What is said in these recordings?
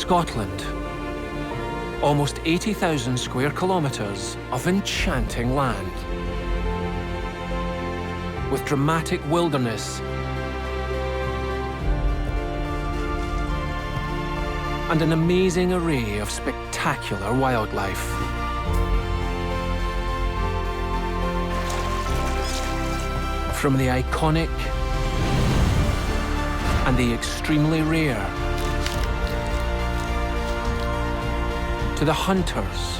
Scotland. Almost 80,000 square kilometres of enchanting land. With dramatic wilderness and an amazing array of spectacular wildlife. From the iconic and the extremely rare, to the hunters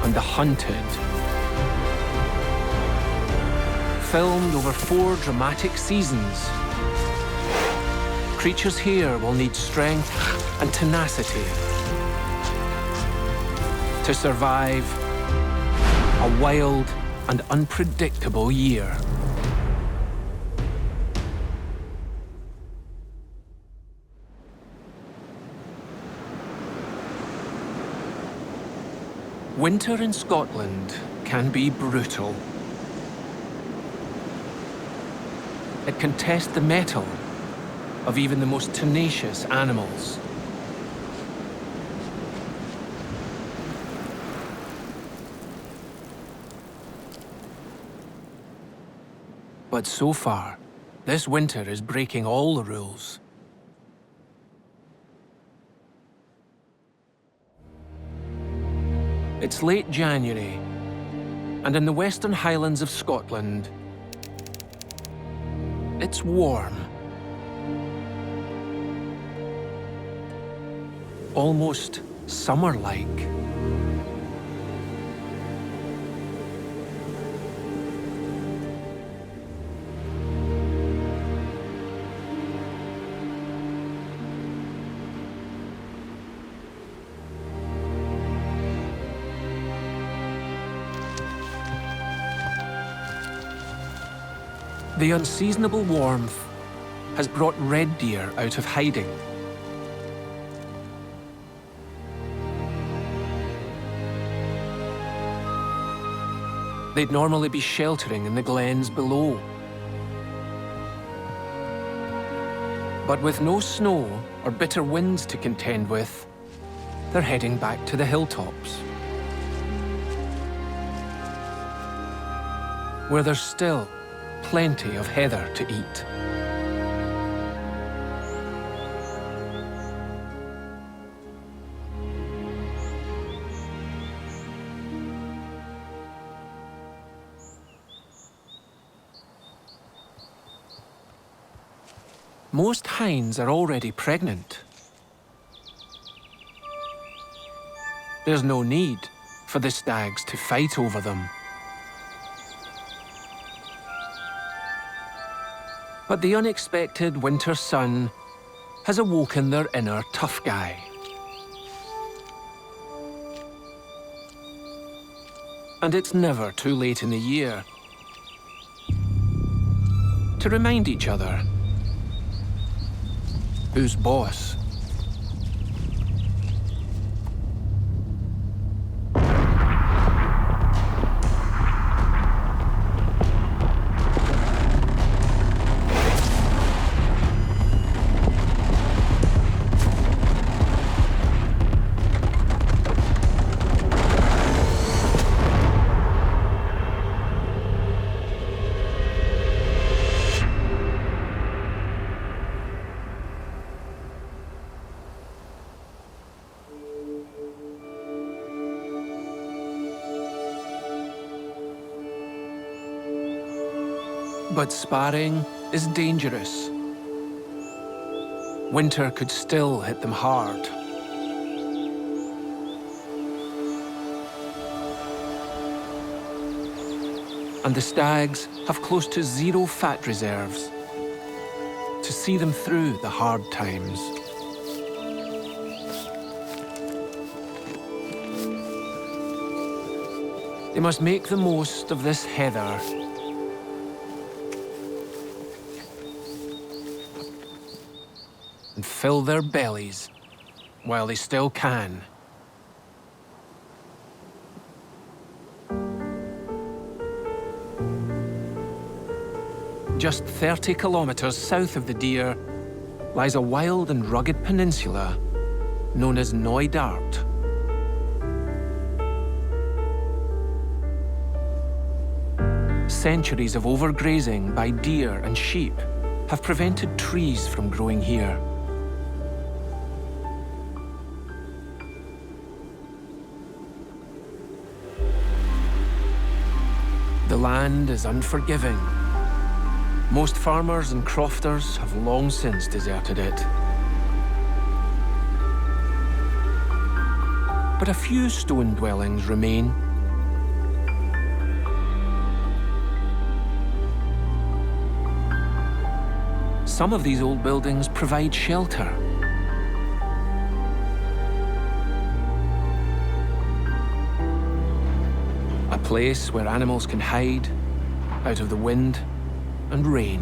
and the hunted. Filmed over 4 dramatic seasons, creatures here will need strength and tenacity to survive a wild and unpredictable year. Winter in Scotland can be brutal. It can test the mettle of even the most tenacious animals. But so far, this winter is breaking all the rules. It's late January, and in the Western Highlands of Scotland, it's warm. Almost summer-like. The unseasonable warmth has brought red deer out of hiding. They'd normally be sheltering in the glens below. But with no snow or bitter winds to contend with, they're heading back to the hilltops, where there's still plenty of heather to eat. Most hinds are already pregnant. There's no need for the stags to fight over them. But the unexpected winter sun has awoken their inner tough guy. And it's never too late in the year to remind each other who's boss. But sparring is dangerous. Winter could still hit them hard. And the stags have close to 0 fat reserves to see them through the hard times. They must make the most of this heather and fill their bellies while they still can. Just 30 kilometres south of the deer lies a wild and rugged peninsula known as Dart. Centuries of overgrazing by deer and sheep have prevented trees from growing here. The land is unforgiving. Most farmers and crofters have long since deserted it. But a few stone dwellings remain. Some of these old buildings provide shelter. A place where animals can hide out of the wind and rain.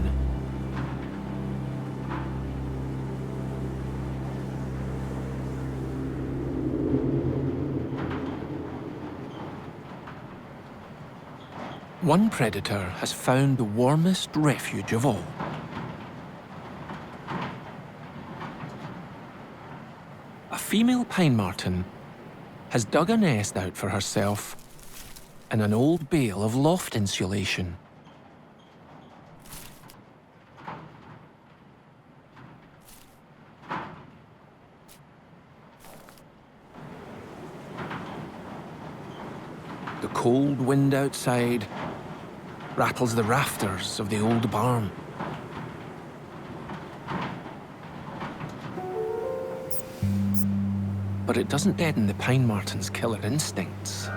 One predator has found the warmest refuge of all. A female pine marten has dug a nest out for herself in an old bale of loft insulation. The cold wind outside rattles the rafters of the old barn. But it doesn't deaden the pine marten's killer instincts.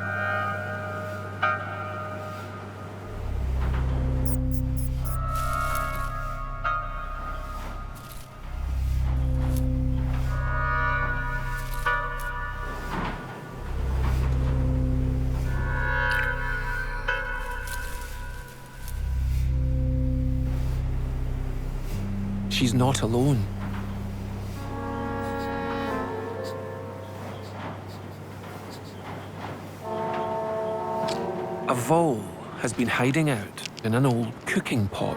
She's not alone. A vole has been hiding out in an old cooking pot.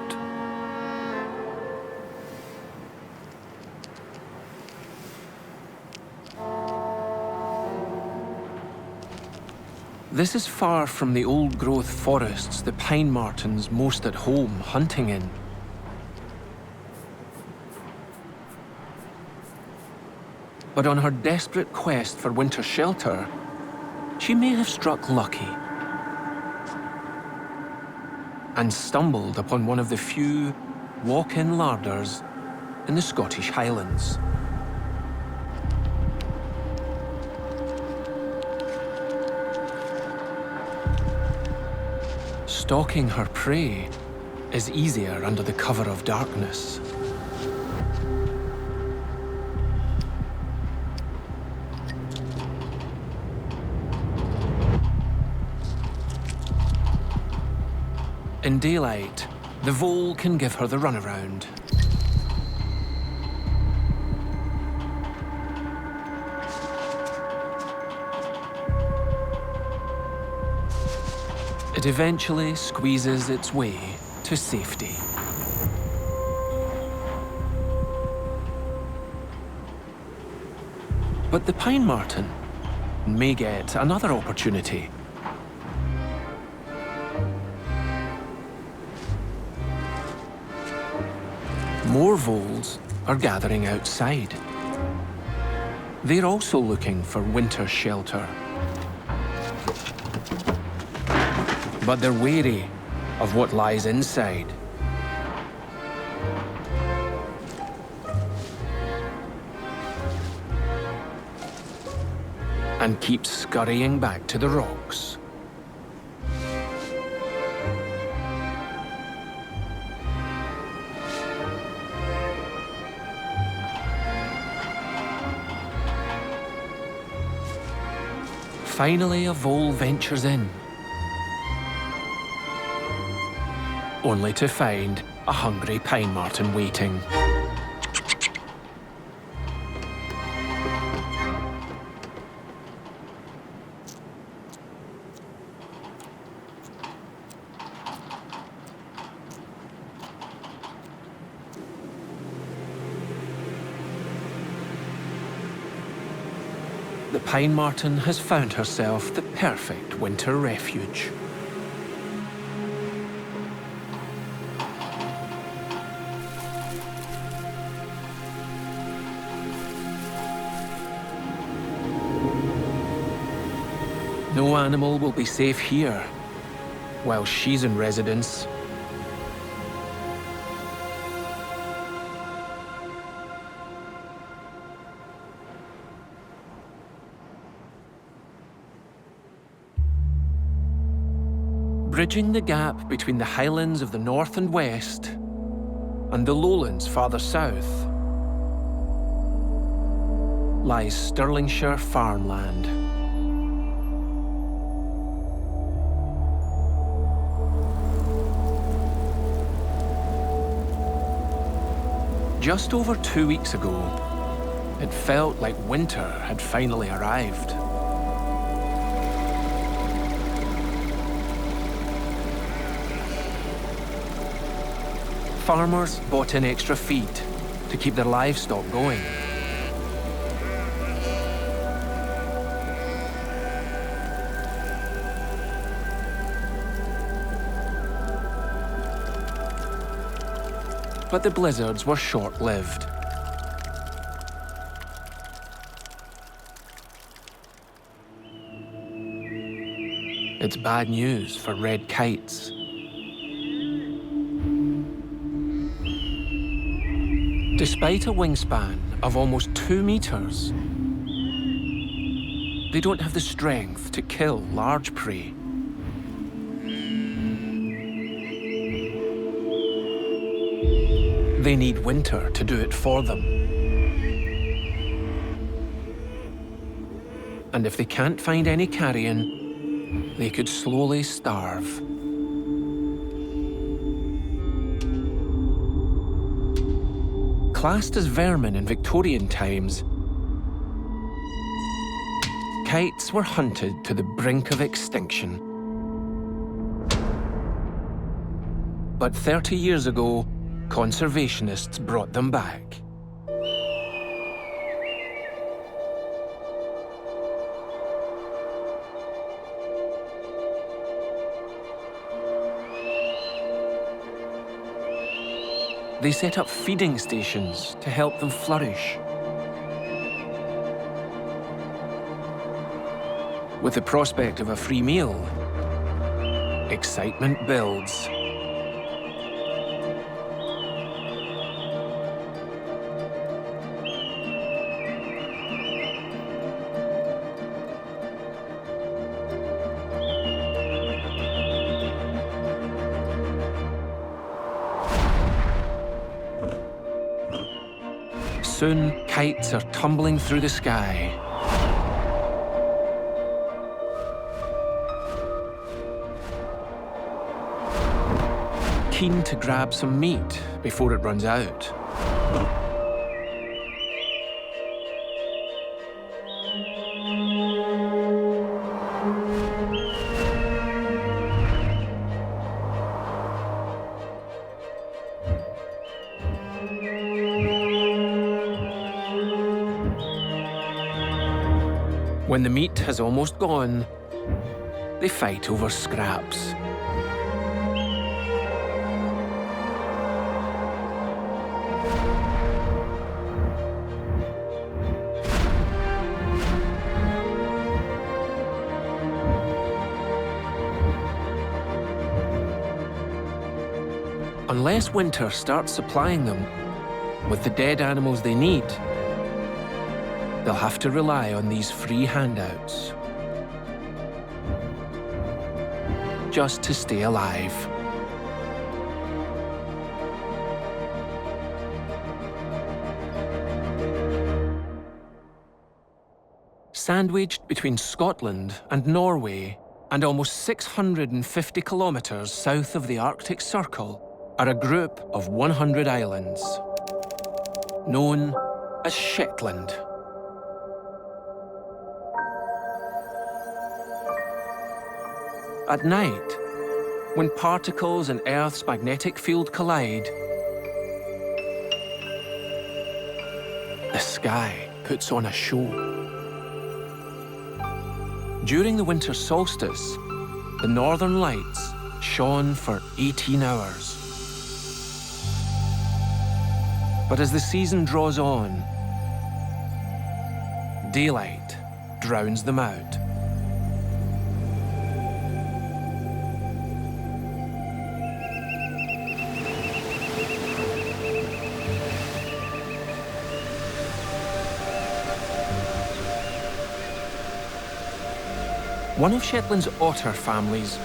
This is far from the old-growth forests the pine marten's most at home hunting in. But on her desperate quest for winter shelter, she may have struck lucky and stumbled upon one of the few walk-in larders in the Scottish Highlands. Stalking her prey is easier under the cover of darkness. In daylight, the vole can give her the runaround. It eventually squeezes its way to safety. But the pine marten may get another opportunity. More voles are gathering outside. They're also looking for winter shelter. But they're wary of what lies inside. And keep scurrying back to the rocks. Finally, a vole ventures in, only to find a hungry pine marten waiting. the pine marten has found herself the perfect winter refuge. No animal will be safe here while she's in residence. Bridging the gap between the highlands of the north and west and the lowlands farther south lies Stirlingshire farmland. Just over 2 weeks ago, it felt like winter had finally arrived. Farmers bought in extra feed to keep their livestock going. But the blizzards were short-lived. It's bad news for red kites. Despite a wingspan of almost 2 meters, they don't have the strength to kill large prey. They need winter to do it for them. And if they can't find any carrion, they could slowly starve. Classed as vermin in Victorian times, kites were hunted to the brink of extinction. But 30 years ago, conservationists brought them back. They set up feeding stations to help them flourish. With the prospect of a free meal, excitement builds. Soon, kites are tumbling through the sky. Keen to grab some meat before it runs out. When the meat has almost gone, they fight over scraps. Unless winter starts supplying them with the dead animals they need, they'll have to rely on these free handouts just to stay alive. Sandwiched between Scotland and Norway and almost 650 kilometres south of the Arctic Circle are a group of 100 islands, known as Shetland. At night, when particles in Earth's magnetic field collide, the sky puts on a show. During the winter solstice, the northern lights shone for 18 hours. But as the season draws on, daylight drowns them out. One of Shetland's otter families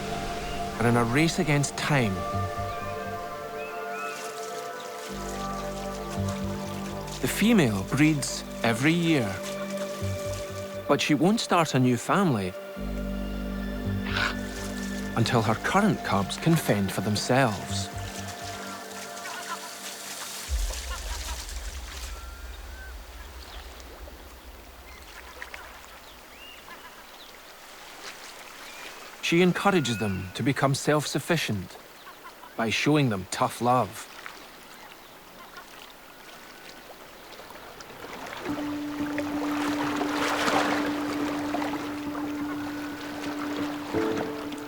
are in a race against time. The female breeds every year, but she won't start a new family until her current cubs can fend for themselves. She encourages them to become self-sufficient by showing them tough love.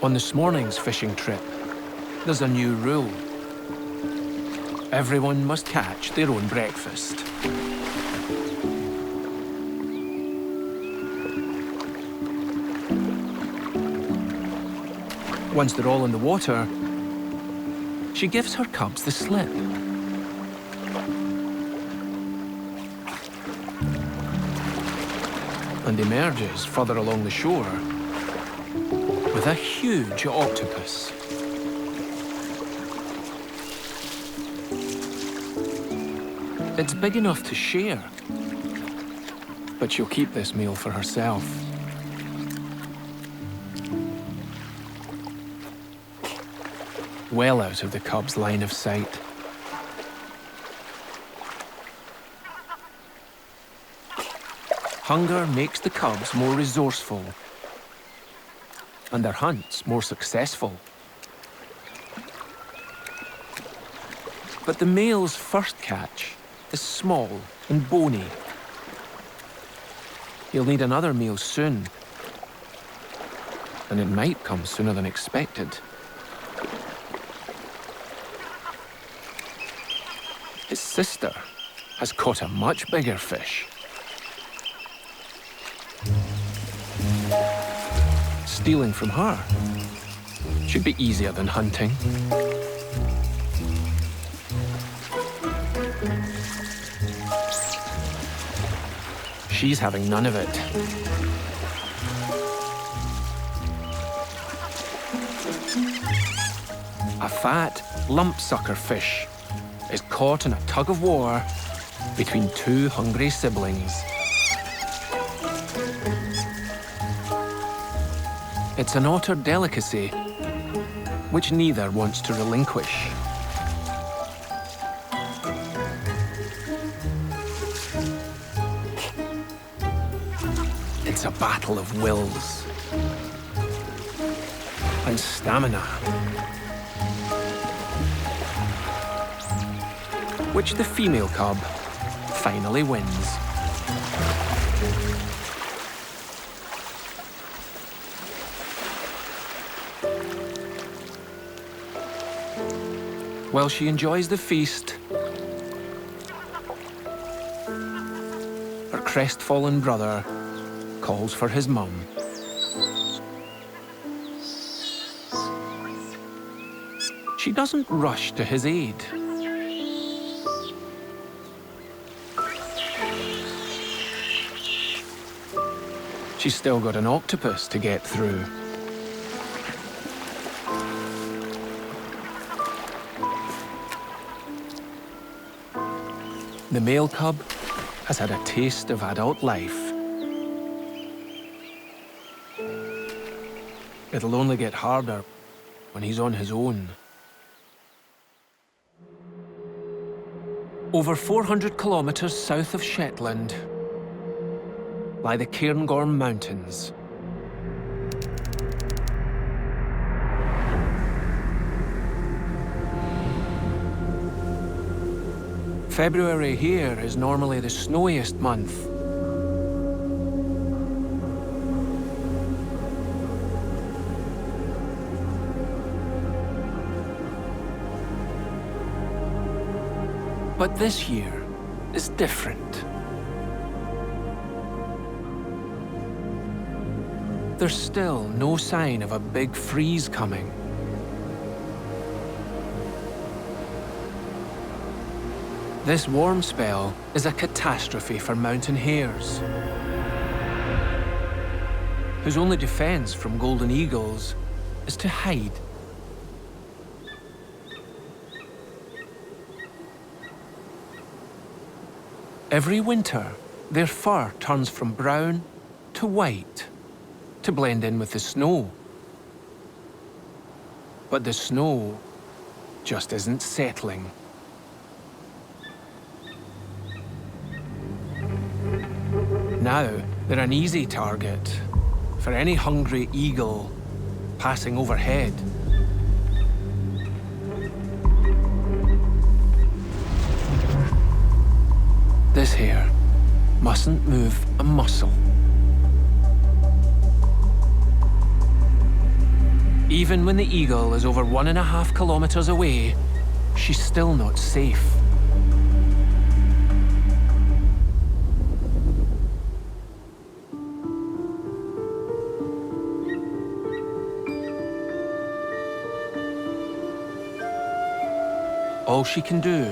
On this morning's fishing trip, there's a new rule. Everyone must catch their own breakfast. Once they're all in the water, she gives her cubs the slip. And emerges further along the shore with a huge octopus. It's big enough to share, but she'll keep this meal for herself. Well out of the cub's line of sight. Hunger makes the cubs more resourceful and their hunts more successful. But the male's first catch is small and bony. He'll need another meal soon, and it might come sooner than expected. His sister has caught a much bigger fish. Stealing from her should be easier than hunting. She's having none of it. A fat lumpsucker fish is caught in a tug-of-war between two hungry siblings. It's an otter delicacy which neither wants to relinquish. It's a battle of wills and stamina, which the female cub finally wins. While she enjoys the feast, her crestfallen brother calls for his mum. She doesn't rush to his aid. She's still got an octopus to get through. The male cub has had a taste of adult life. It'll only get harder when he's on his own. Over 400 kilometers south of Shetland lie the Cairngorm Mountains. February here is normally the snowiest month. But this year is different. There's still no sign of a big freeze coming. This warm spell is a catastrophe for mountain hares, whose only defense from golden eagles is to hide. Every winter, their fur turns from brown to white to blend in with the snow. But the snow just isn't settling. Now, they're an easy target for any hungry eagle passing overhead. This hare mustn't move a muscle. Even when the eagle is over 1.5 kilometers away, she's still not safe. All she can do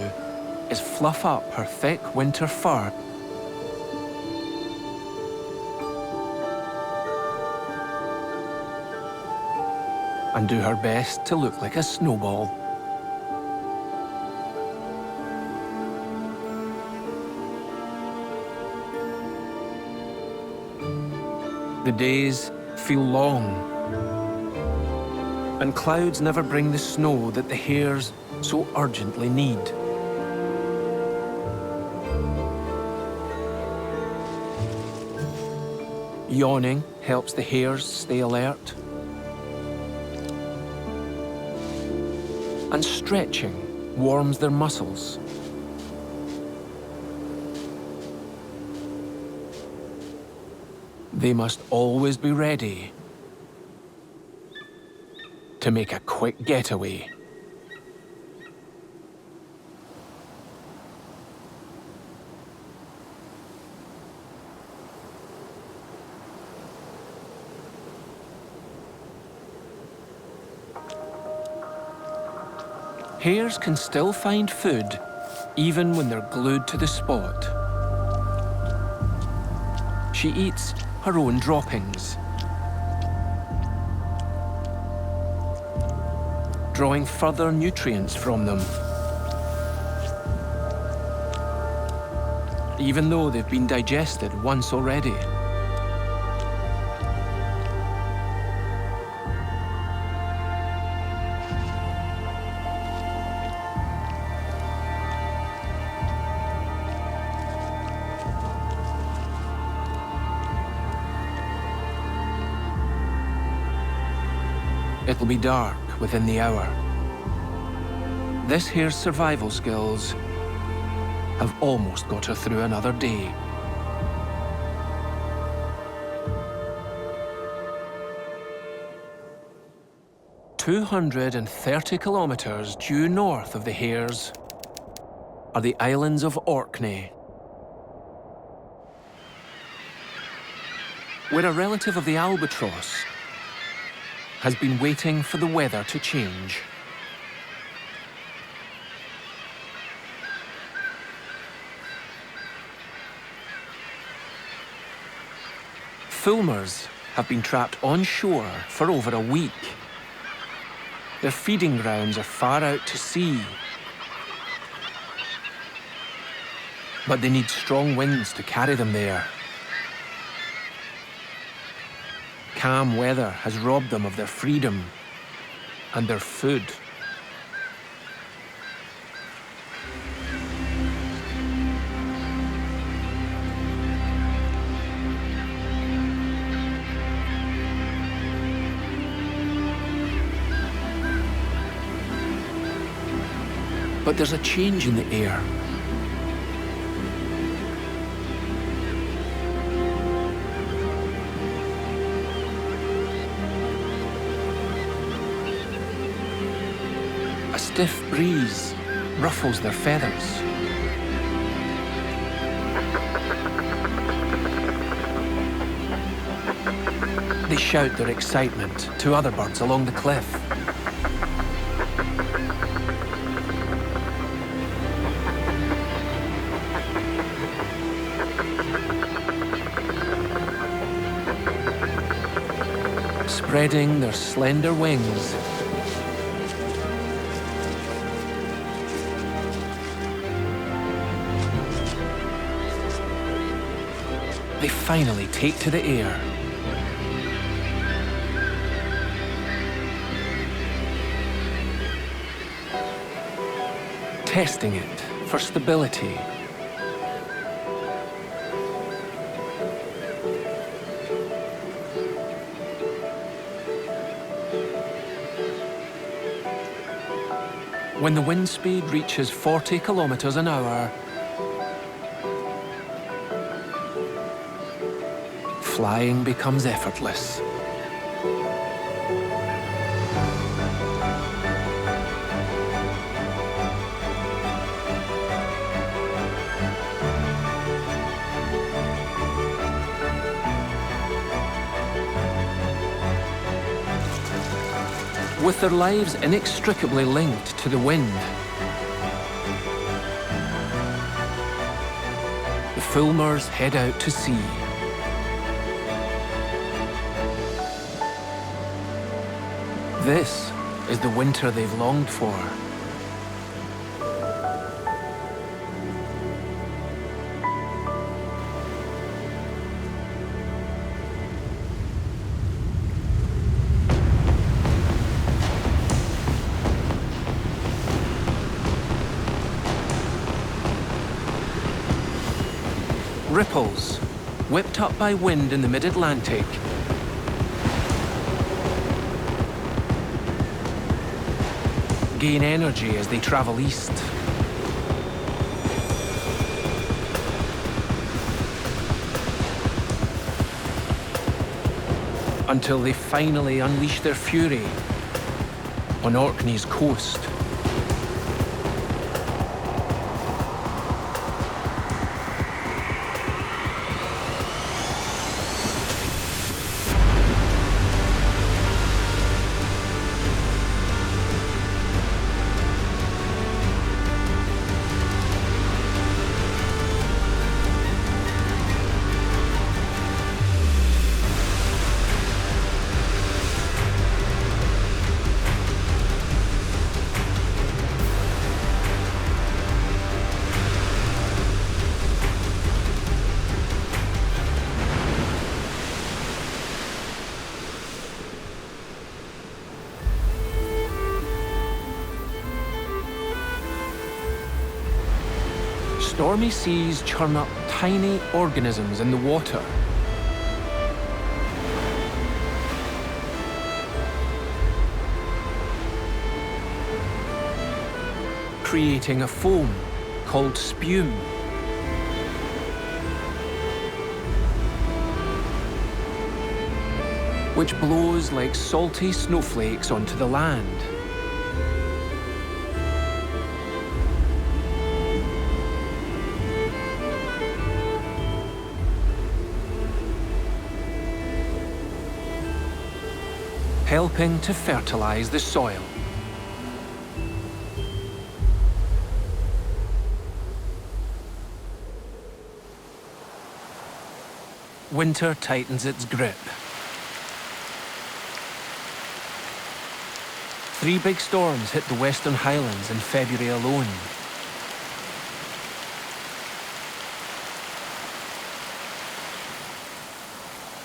is fluff up her thick winter fur and do her best to look like a snowball. The days feel long, and clouds never bring the snow that the hares so urgently need. Yawning helps the hares stay alert, and stretching warms their muscles. They must always be ready to make a quick getaway. Hares can still find food even when they're glued to the spot. She eats her own droppings, drawing further nutrients from them, even though they've been digested once already. It'll be dark within the hour. This hare's survival skills have almost got her through another day. "230 kilometers due north of the hares are the islands of Orkney, where a relative of the albatross has been waiting for the weather to change. Fulmars have been trapped on shore for over a week. Their feeding grounds are far out to sea, but they need strong winds to carry them there. Calm weather has robbed them of their freedom and their food. But there's a change in the air. A stiff breeze ruffles their feathers. They shout their excitement to other birds along the cliff. Spreading their slender wings, they finally take to the air. Testing it for stability. When the wind speed reaches 40 kilometers an hour, flying becomes effortless. With their lives inextricably linked to the wind, the fulmars head out to sea. This is the winter they've longed for. Ripples, whipped up by wind in the mid-Atlantic, gain energy as they travel east. Until they finally unleash their fury on Orkney's coast. Stormy seas churn up tiny organisms in the water. Creating a foam called spume. Which blows like salty snowflakes onto the land. Helping to fertilize the soil. Winter tightens its grip. 3 big storms hit the Western Highlands in February alone.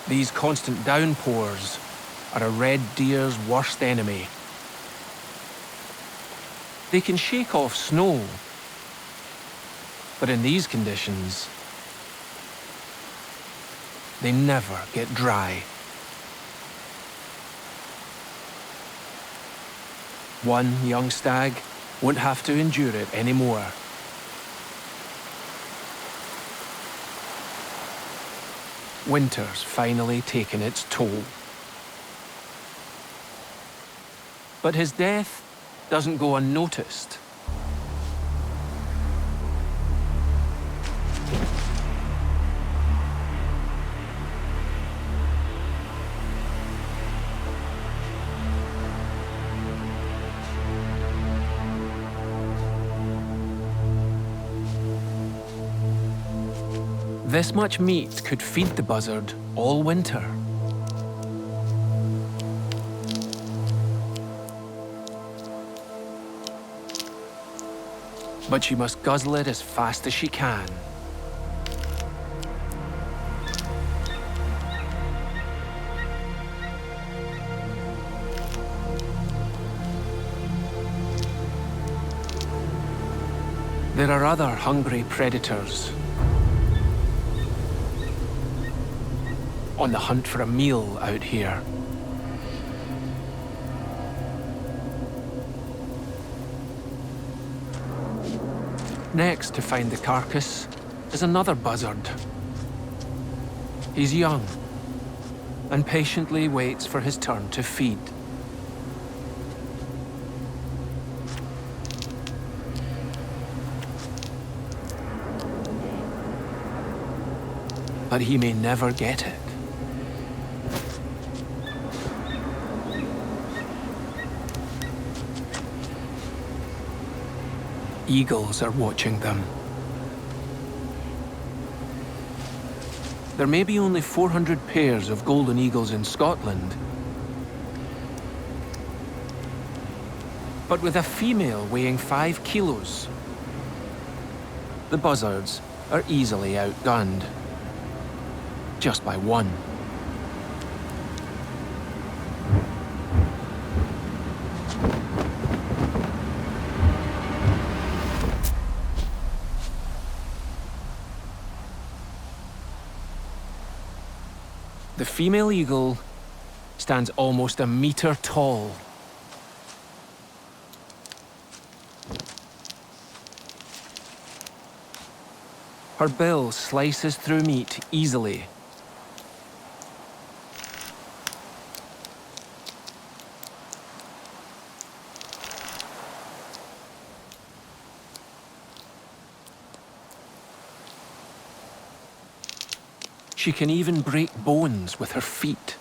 These constant downpours are a red deer's worst enemy. They can shake off snow, but in these conditions, they never get dry. One young stag won't have to endure it anymore. Winter's finally taken its toll. But his death doesn't go unnoticed. This much meat could feed the buzzard all winter. But she must guzzle it as fast as she can. There are other hungry predators on the hunt for a meal out here. Next to find the carcass is another buzzard. He's young and patiently waits for his turn to feed. But he may never get it. Eagles are watching them. There may be only 400 pairs of golden eagles in Scotland, but with a female weighing 5 kilos, the buzzards are easily outgunned, just by one. The female eagle stands almost a meter tall. Her bill slices through meat easily. She can even break bones with her feet.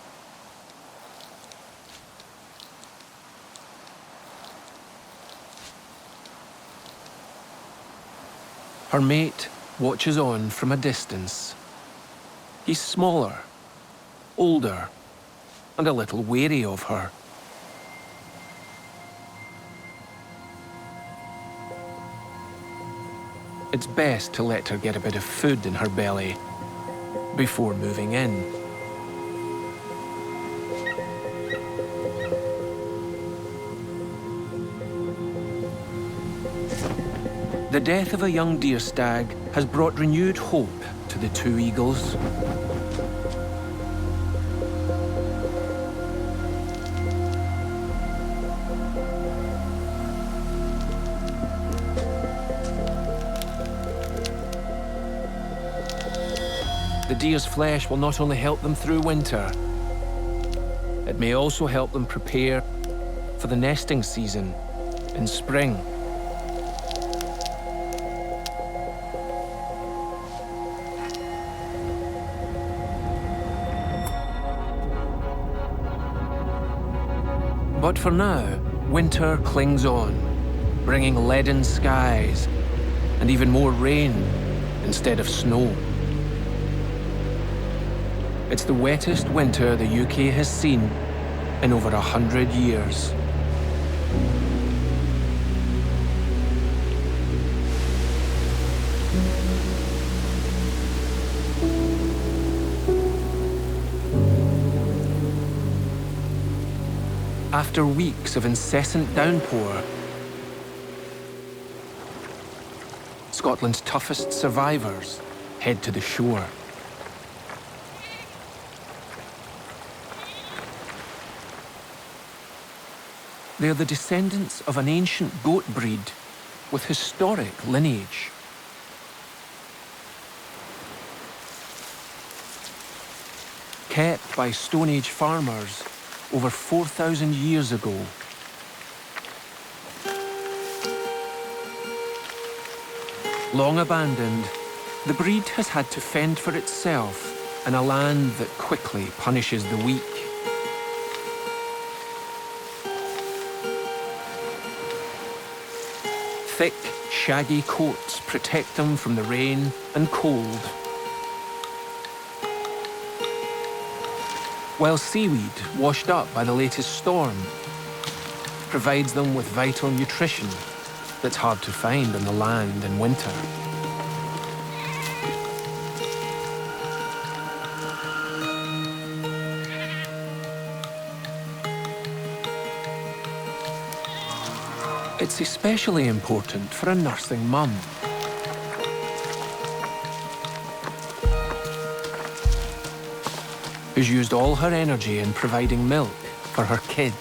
Her mate watches on from a distance. He's smaller, older, and a little wary of her. It's best to let her get a bit of food in her belly before moving in. The death of a young deer stag has brought renewed hope to the two eagles. The deer's flesh will not only help them through winter, it may also help them prepare for the nesting season in spring. But for now, winter clings on, bringing leaden skies and even more rain instead of snow. It's the wettest winter the UK has seen in over 100 years. After weeks of incessant downpour, Scotland's toughest survivors head to the shore. They are the descendants of an ancient goat breed with historic lineage. Kept by Stone Age farmers over 4,000 years ago. Long abandoned, the breed has had to fend for itself in a land that quickly punishes the weak. Thick, shaggy coats protect them from the rain and cold. But for now, winter clings on, bringing leaden skies and even more rain instead of snow. It's the wettest winter the UK has seen in over 100 years. The deer flesh will not only help them prepare for the nesting season in spring. while seaweed washed up by the latest storm provides them with vital nutrition that's hard to find on the land in winter. It's especially important for a nursing mum. Who's used all her energy in providing milk for her kid.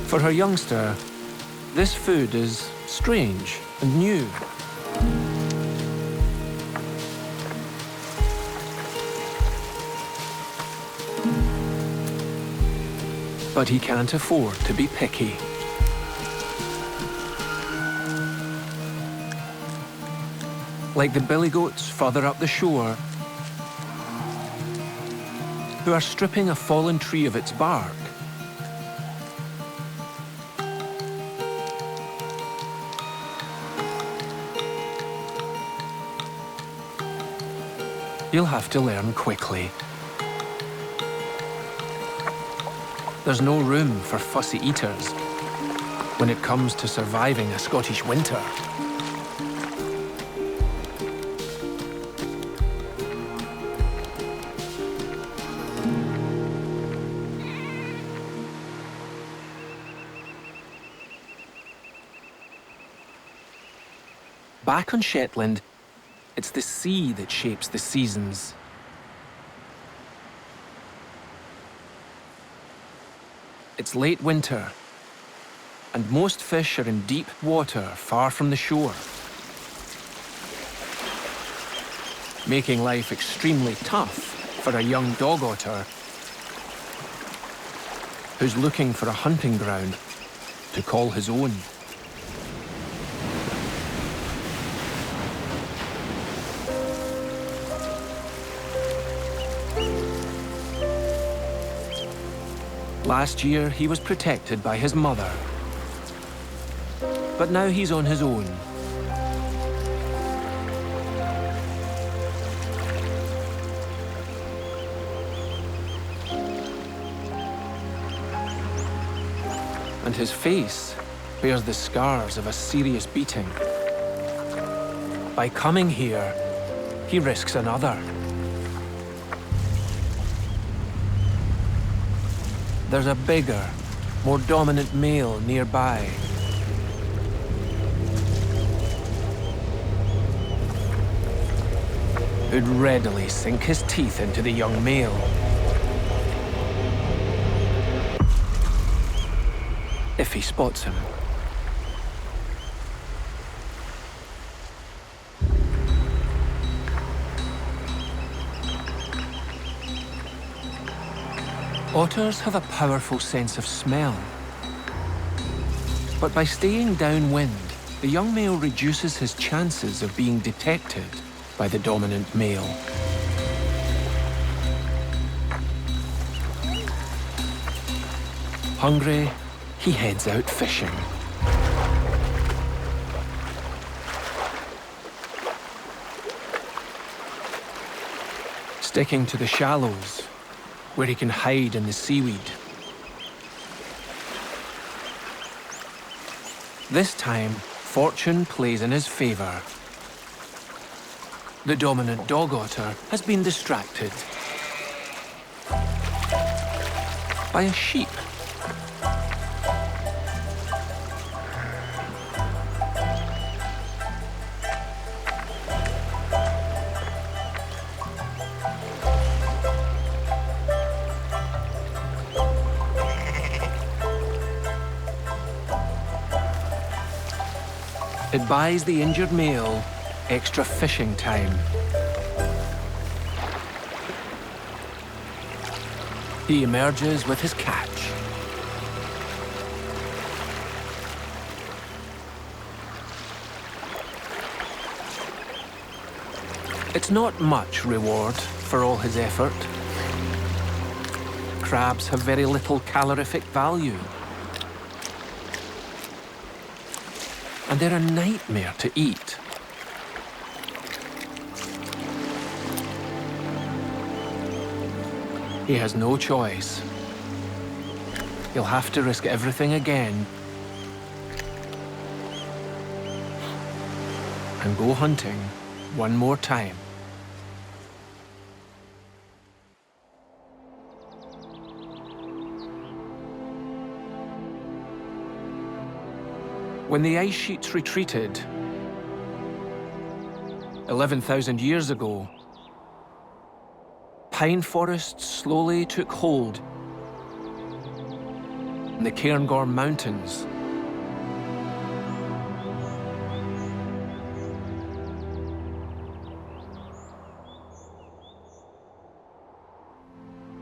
For her youngster, this food is strange and new. But he can't afford to be picky. Like the billy goats further up the shore, who are stripping a fallen tree of its bark, you'll have to learn quickly. There's no room for fussy eaters when it comes to surviving a Scottish winter. Back on Shetland, it's the sea that shapes the seasons. It's late winter, and most fish are in deep water far from the shore, making life extremely tough for a young dog otter who's looking for a hunting ground to call his own. Last year, he was protected by his mother. But now he's on his own. And his face bears the scars of a serious beating. By coming here, he risks another. There's a bigger, more dominant male nearby. Who'd readily sink his teeth into the young male. If he spots him. Otters have a powerful sense of smell. But by staying downwind, the young male reduces his chances of being detected by the dominant male. Hungry, he heads out fishing. Sticking to the shallows, where he can hide in the seaweed. This time, fortune plays in his favor. The dominant dog otter has been distracted by a sheep. It buys the injured male extra fishing time. He emerges with his catch. It's not much reward for all his effort. Crabs have very little calorific value. and they're a nightmare to eat. He has no choice. He'll have to risk everything again and go hunting one more time. When the ice sheets retreated 11,000 years ago, pine forests slowly took hold in the Cairngorm Mountains.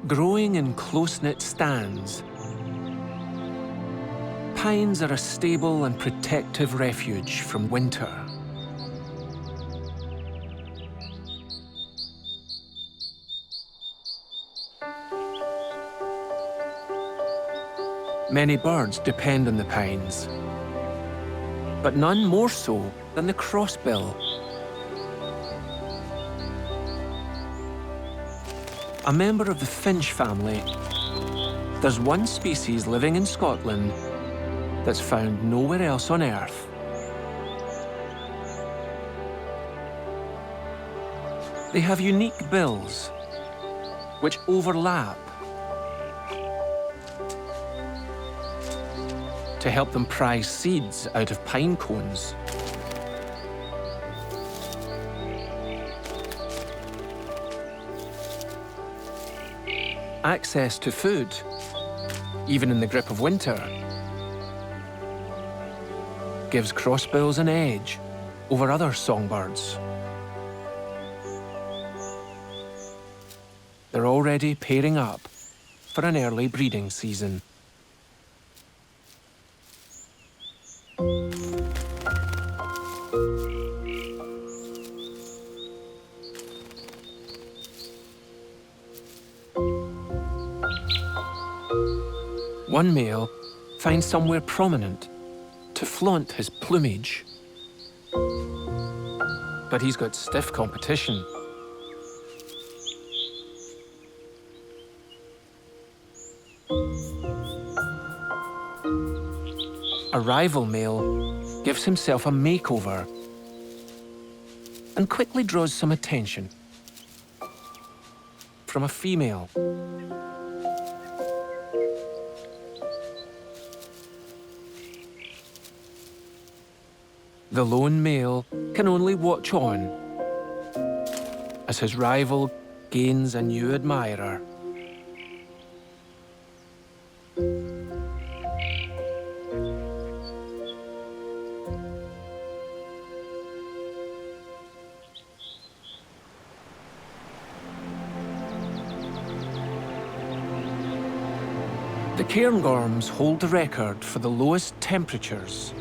Growing in close-knit stands, pines are a stable and protective refuge from winter. Many birds depend on the pines, but none more so than the crossbill. A member of the finch family, there's one species living in Scotland that's found nowhere else on Earth. They have unique bills, which overlap to help them prise seeds out of pine cones. Access to food, even in the grip of winter, gives crossbills an edge over other songbirds. They're already pairing up for an early breeding season. One male finds somewhere prominent to flaunt his plumage. But he's got stiff competition. A rival male gives himself a makeover and quickly draws some attention from a female. The lone male can only watch on as his rival gains a new admirer. The Cairngorms hold the record for the lowest temperatures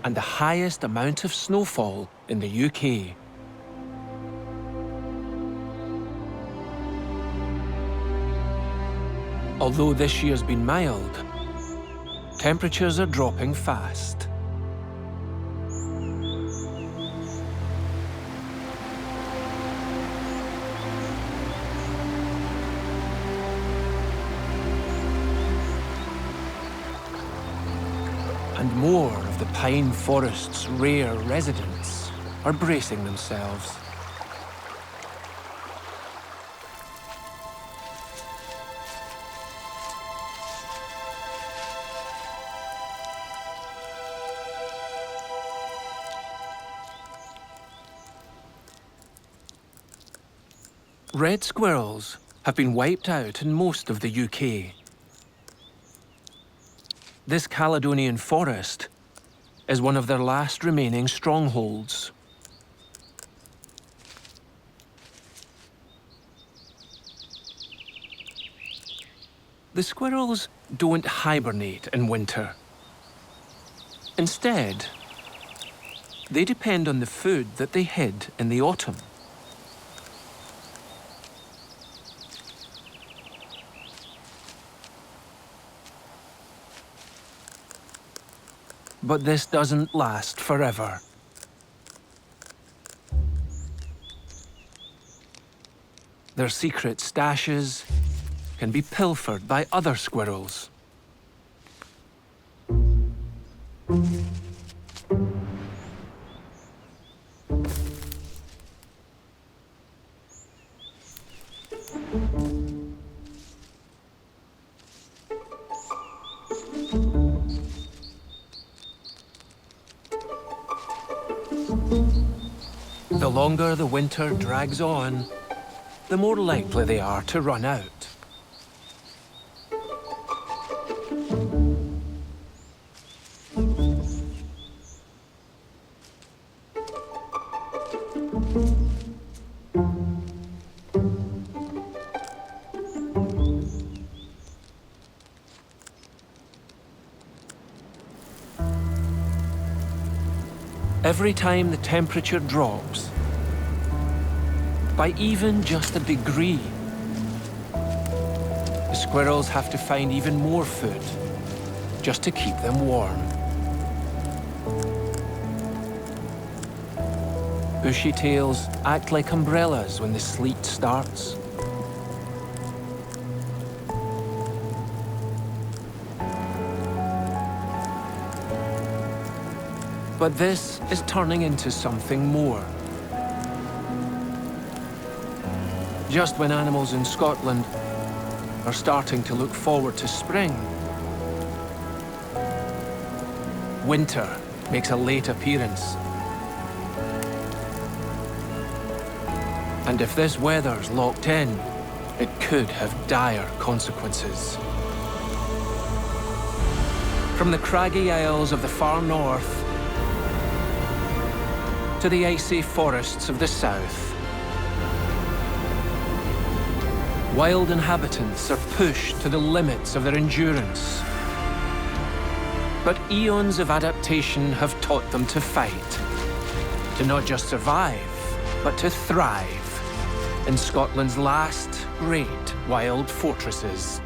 and the highest amount of snowfall in the UK. Although this year's been mild, temperatures are dropping fast. And more of the pine forest's rare residents are bracing themselves. Red squirrels have been wiped out in most of the UK. This Caledonian forest is one of their last remaining strongholds. The squirrels don't hibernate in winter. Instead, they depend on the food that they hid in the autumn. But this doesn't last forever. Their secret stashes can be pilfered by other squirrels. The longer the winter drags on, the more likely they are to run out. Every time the temperature drops, by even just a degree, the squirrels have to find even more food just to keep them warm. Bushy tails act like umbrellas when the sleet starts. But this is turning into something more. Just when animals in Scotland are starting to look forward to spring, winter makes a late appearance. And if this weather's locked in, it could have dire consequences. From the craggy isles of the far north to the icy forests of the south, wild inhabitants are pushed to the limits of their endurance. But eons of adaptation have taught them to fight, to not just survive, but to thrive in Scotland's last great wild fortresses.